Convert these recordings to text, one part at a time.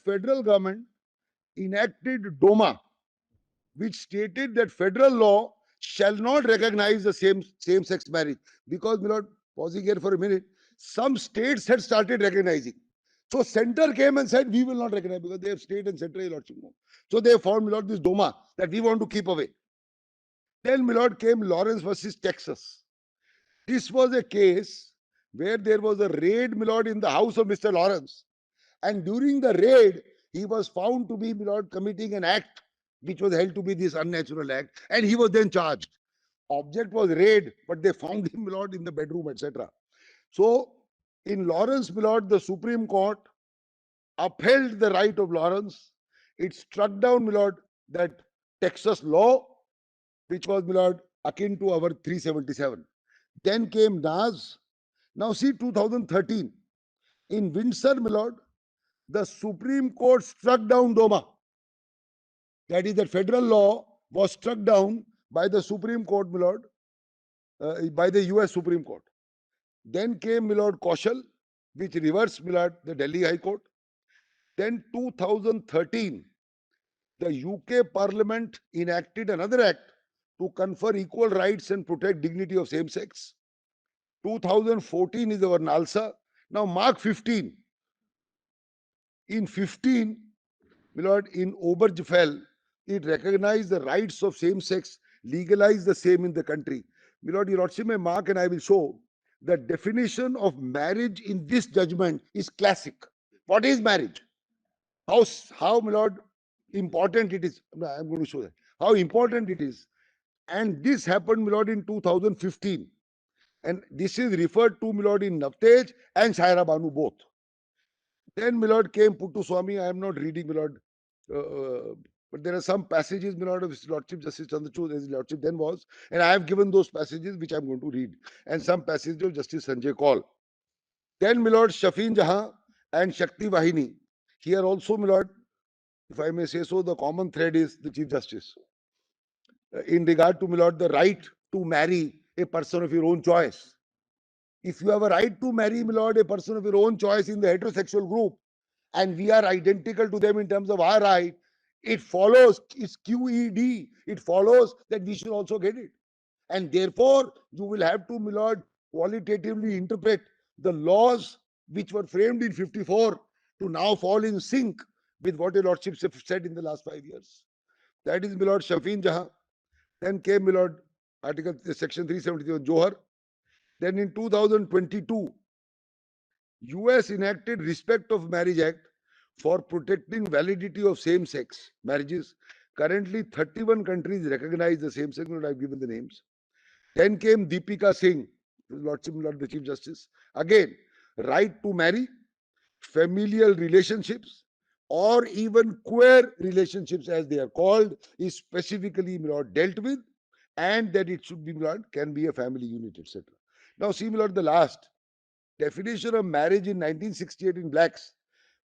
federal government enacted DOMA, which stated that federal law shall not recognize the same-sex marriage. Because, my lord, pausing here for a minute, some states had started recognizing. So center came and said, we will not recognize, because they have state and central lordship. So they formed, my lord, this DOMA that we want to keep away. Then, my lord, came Lawrence versus Texas. This was a case where there was a raid, my lord, in the house of Mr. Lawrence. And during the raid, he was found to be, my lord, committing an act which was held to be this unnatural act, and he was then charged. Object was raid, but they found him, my lord, in the bedroom, etc. So, in Lawrence, my lord, the Supreme Court upheld the right of Lawrence. It struck down, my lord, that Texas law, which was, my lord, akin to our 377. Then came Nas. Now see 2013. In Windsor, my lord, the Supreme Court struck down DOMA. That is, that federal law was struck down by the Supreme Court, my lord, by the US Supreme Court. Then came, my lord, Kaushal, which reversed, my lord, the Delhi High Court. Then 2013, the UK Parliament enacted another act to confer equal rights and protect dignity of same sex. 2014 is our NALSA. Now mark 15. In 15, my lord, in Obergefell, it recognized the rights of same sex, legalized the same in the country. My lord, your lordship may mark, and I will show the definition of marriage in this judgment is classic. What is marriage? How, my lord, important it is. I'm going to show that. How important it is. And this happened, my lord, in 2015. And this is referred to, my lord, in Navtej and Shaira Banu both. Then, my lord, came Puttu Swami. I am not reading, my lord. But there are some passages, my lord, of His Lordship Justice Chandrachud, as His Lordship then was. And I have given those passages which I am going to read. And some passages of Justice Sanjay Kaul. Then, my lord, Shafin Jahan and Shakti Vahini. Here also, my lord, if I may say so, the common thread is the Chief Justice. In regard to, my lord, the right to marry a person of your own choice. If you have a right to marry, my lord, a person of your own choice in the heterosexual group, and we are identical to them in terms of our right, it follows, it's QED, it follows that we should also get it. And therefore, you will have to, my lord, qualitatively interpret the laws which were framed in 54 to now fall in sync with what your lordships have said in the last 5 years. That is, my lord, Shafin Jahan. Then came, my lord, Article Section 373 on Johar. Then in 2022, US enacted Respect of Marriage Act for protecting validity of same-sex marriages. Currently, 31 countries recognize the same-sex, but I've given the names. Then came Deepika Singh, Lordship, Lord the Chief Justice. Again, right to marry, familial relationships, or even queer relationships, as they are called, is specifically, my lord, dealt with, and that it should be, my lord, can be a family unit, etc. Now, see, my lord, the last definition of marriage in 1968 in blacks.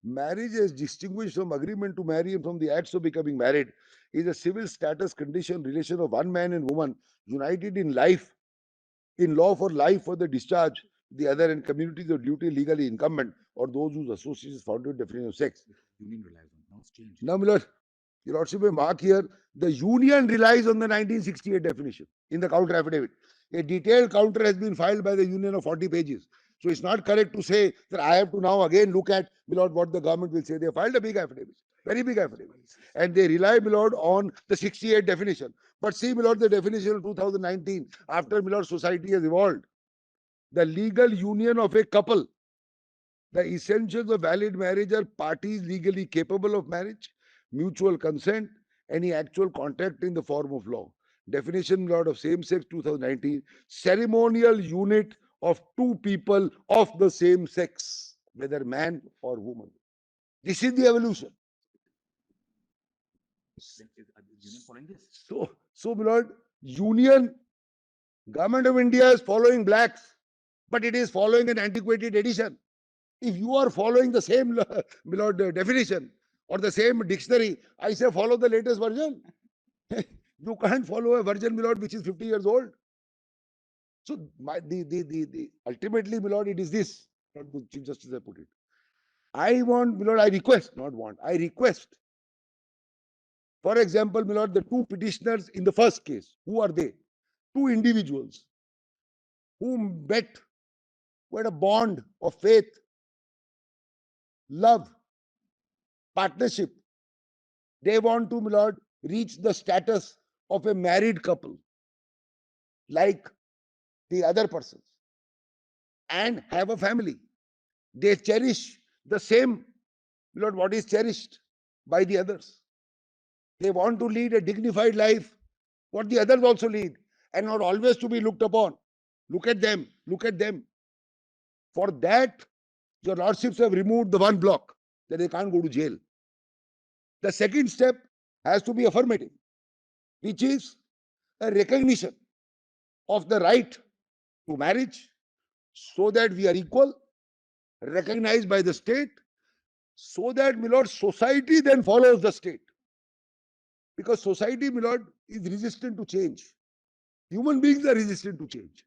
Marriage, as distinguished from agreement to marry and from the acts of becoming married, is a civil status condition relation of one man and woman united in life, in law for life for the discharge, the other, and communities of duty legally incumbent, or those whose association is founded on definition of sex. Union relies on. Now it's changed. Now, my lord, your lordship may mark here, the union relies on the 1968 definition in the counter affidavit. A detailed counter has been filed by the union of 40 pages. So it's not correct to say that I have to now again look at, my lord, what the government will say. They filed a big affidavit, very big affidavit. And they rely, my lord, on the 68 definition. But see, my lord, the definition of 2019, after, my lord, society has evolved. The legal union of a couple. The essentials of valid marriage are parties legally capable of marriage, mutual consent, any actual contract in the form of law. Definition, Lord, of same sex 2019, ceremonial unit of two people of the same sex, whether man or woman. This is the evolution. Then is union following this? So, my lord, union, government of India is following blacks, but it is following an antiquated edition. If you are following the same, my lord, definition or the same dictionary, I say follow the latest version. You can't follow a version, my lord, which is 50 years old. So, ultimately, my lord, it is this. Not the Chief Justice has put it. I want, my lord, I request, not want, I request. For example, my lord, the two petitioners in the first case, who are they? Two individuals who met, who had a bond of faith, love, partnership. They want to, my lord, reach the status of a married couple, like the other persons, and have a family. They cherish the same, my lord, what is cherished by the others. They want to lead a dignified life, what the others also lead, and not always to be looked upon. Look at them, look at them. For that, your lordships have removed the one block that they can't go to jail. The second step has to be affirmative, which is a recognition of the right to marriage so that we are equal, recognized by the state, so that, my lord, society then follows the state. Because society, my lord, is resistant to change. Human beings are resistant to change.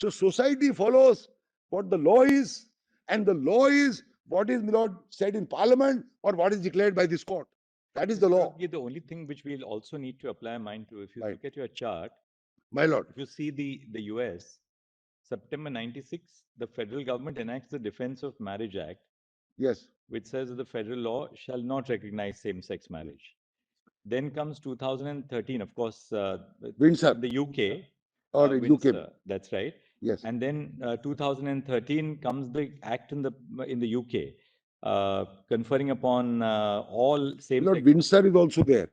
So society follows what the law is, and the law is what is, my lord, said in parliament or what is declared by this court. That is the law. The only thing which we'll also need to apply our mind to, if you Right. look at your chart, My lord. if you see the US, September 96, the federal government enacts the Defense of Marriage Act, Yes. which says that the federal law shall not recognize same-sex marriage. Then comes 2013, of course, Windsor. the UK. Or in UK. Windsor, that's right. Yes. And then 2013 comes the act in the UK, conferring upon all My same-sex. lord, Windsor is also there.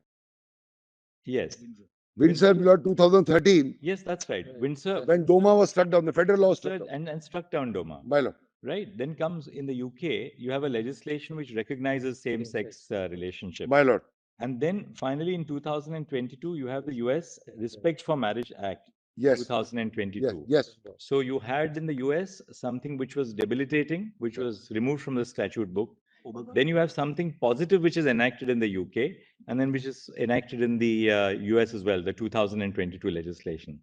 Yes. Windsor, my lord, 2013. Yes, that's right. Windsor. When DOMA was struck down, the federal law was struck down. And struck down DOMA. My lord. Right. Then comes in the UK, you have a legislation which recognizes same-sex relationship. My lord. And then finally in 2022, you have the US Respect for Marriage Act. Yes. 2022. Yes. So you had in the US something which was debilitating, which was removed from the statute book. Then you have something positive which is enacted in the UK, and then which is enacted in the US as well, the 2022 legislation.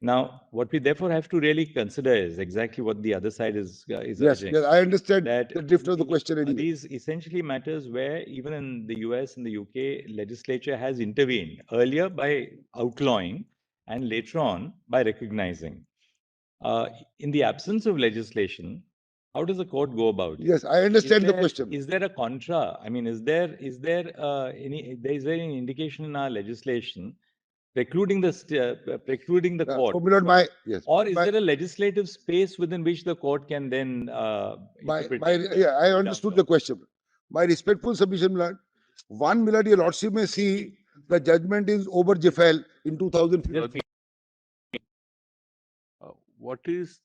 Now, what we therefore have to really consider is exactly what the other side is Yes, urging. yes, I understand That the drift of the question anyway. these essentially matters where even in the US and the UK, legislature has intervened earlier by outlawing and later on by recognizing. In the absence of legislation, how does the court go about it? Yes, I understand the question. Is there a contra? I mean, is there any indication in our legislation precluding the court? So, my lord, my yes. Or is there a legislative space within which the court can then interpret? Yeah, I understood the question. My respectful submission, my lord. One, my lord, your lordship may see the judgment is Obergefell in 2015. What is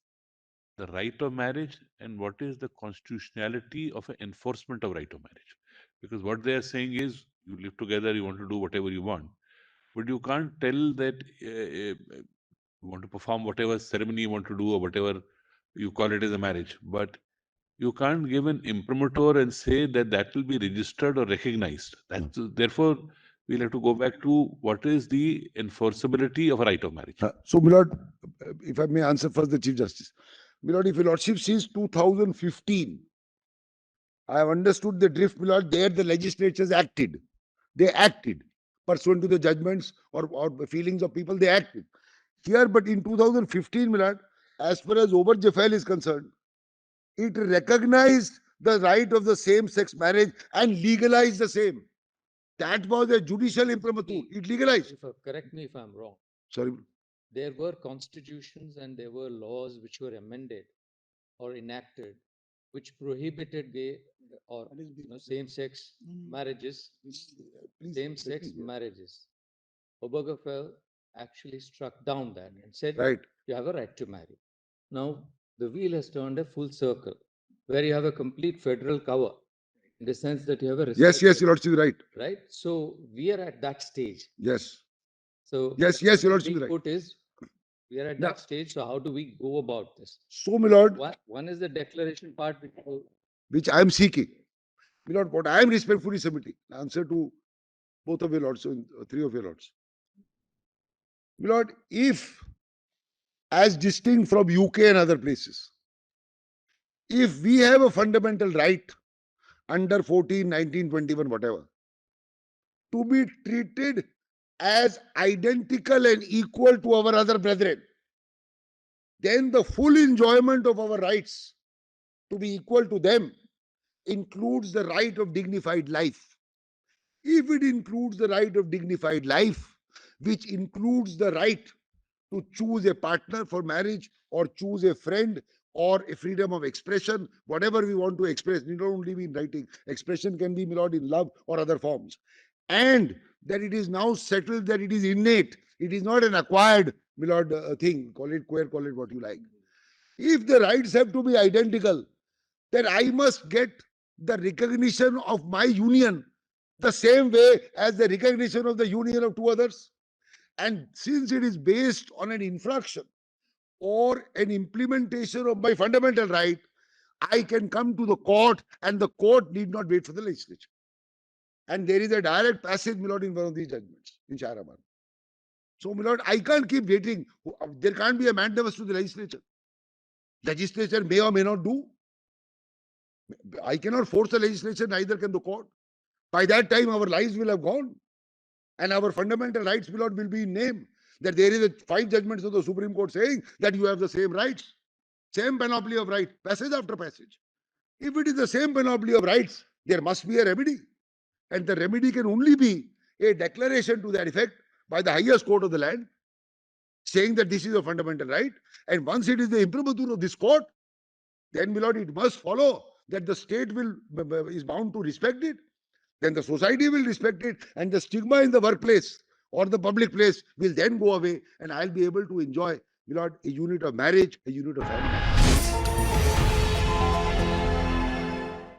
the right of marriage and what is the constitutionality of an enforcement of right of marriage? Because what they are saying is you live together, you want to do whatever you want, but you can't tell that you want to perform whatever ceremony you want to do or whatever you call it as a marriage, but you can't give an imprimatur and say that that will be registered or recognized. That's therefore we'll have to go back to what is the enforceability of a right of marriage. So, my lord, if I may answer first the Chief Justice. My lord, if your lordship sees 2015, I have understood the drift, my lord. There the legislatures acted. They acted pursuant to the judgments or feelings of people, they acted. Here, but in 2015, my lord, as far as Obergefell is concerned, it recognized the right of the same-sex marriage and legalized the same. That was a judicial imprimatur. It legalized. Correct me if I'm wrong. Sorry. There were constitutions and there were laws which were amended or enacted, which prohibited gay or same-sex marriages. Same-sex marriages. Obergefell actually struck down that and said, Right. you have a right to marry. Now, the wheel has turned a full circle, where you have a complete federal cover, in the sense that you have a Yes, yes, your lordship is right. right? So we are at that stage. Yes. So Yes, yes, your lordship is right. put is we are at that stage. So how do we go about this? So, my lord, One is the declaration part, which I am seeking. My lord, what I am respectfully submitting, answer to both of your lords, so three of your lords. My lord, if, as distinct from UK and other places, if we have a fundamental right under 14, 19, 21, whatever, to be treated as identical and equal to our other brethren. Then the full enjoyment of our rights to be equal to them includes the right of dignified life. If it includes the right of dignified life, which includes the right to choose a partner for marriage or choose a friend or a freedom of expression, whatever we want to express, need not only be in writing, expression can be, my lord, in love or other forms. And that it is now settled that it is innate, it is not an acquired, my lord, thing, call it queer, call it what you like. If the rights have to be identical, then I must get the recognition of my union the same way as the recognition of the union of two others. And since it is based on an infraction or an implementation of my fundamental right, I can come to the court and the court need not wait for the legislature. And there is a direct passage, my lord, in one of these judgments in Shahraban. So, my lord, I can't keep waiting. There can't be a mandamus to the legislature. Legislature may or may not do. I cannot force the legislature, neither can the court. By that time, our lives will have gone. And our fundamental rights will be in name. That there is 5 judgments of the Supreme Court saying that you have the same rights, same panoply of rights, passage after passage. If it is the same panoply of rights, there must be a remedy. And the remedy can only be a declaration to that effect by the highest court of the land, saying that this is a fundamental right. And once it is the imprimatur of this court, then, my lord, it must follow that the state is bound to respect it. Then the society will respect it, and the stigma in the workplace or the public place will then go away, and I'll be able to enjoy, my lord, a unit of marriage, a unit of family.